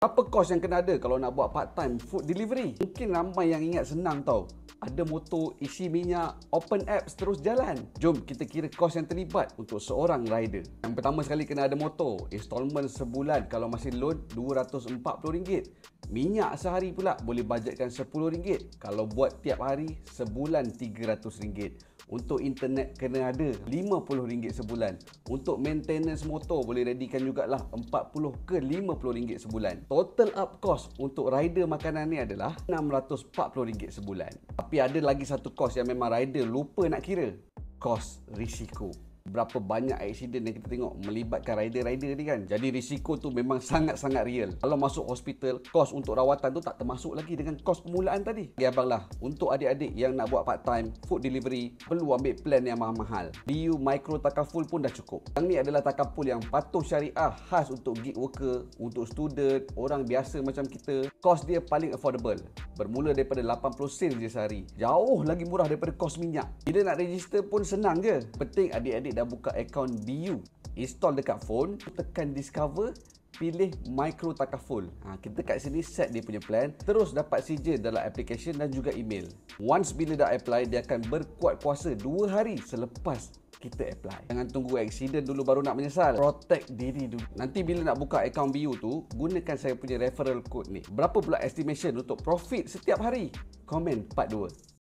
Apa kos yang kena ada kalau nak buat part time food delivery? Mungkin ramai yang ingat senang tau. Ada motor, isi minyak, open apps terus jalan. Jom kita kira kos yang terlibat untuk seorang rider. Yang pertama sekali kena ada motor. Installment sebulan kalau masih loan RM240. Minyak sehari pula boleh bajetkan RM10. Kalau buat tiap hari, sebulan RM300. Untuk internet kena ada RM50 sebulan. Untuk maintenance motor boleh readykan jugalah RM40 ke RM50 sebulan. Total up cost untuk rider makanan ni adalah RM640 sebulan. Tapi ada lagi satu kos yang memang rider lupa nak kira. Kos risiko. Berapa banyak aksiden yang kita tengok melibatkan rider-rider ni kan. Jadi risiko tu memang sangat-sangat real. Kalau masuk hospital, kos untuk rawatan tu tak termasuk lagi dengan kos permulaan tadi. Ya abang lah, untuk adik-adik yang nak buat part time food delivery, perlu ambil plan yang mahal-mahal. BU Micro Takaful pun dah cukup. Yang ni adalah takaful yang patuh syariah, khas untuk gig worker, untuk student, orang biasa macam kita. Kos dia paling affordable. Bermula daripada 80 sen je sehari. Jauh lagi murah daripada kos minyak. Bila nak register pun senang je. Penting adik-adik dah buka akaun BU. Install dekat phone, tekan discover, pilih Micro Takaful. Kita kat sini set dia punya plan, terus dapat sijil dalam application dan juga email. Once bila dah apply, dia akan berkuat kuasa 2 hari selepas kita apply. Jangan tunggu accident dulu baru nak menyesal. Protect diri dulu. Nanti bila nak buka akaun BU tu, gunakan saya punya referral code ni. Berapa pula estimation untuk profit setiap hari? Komen part 2.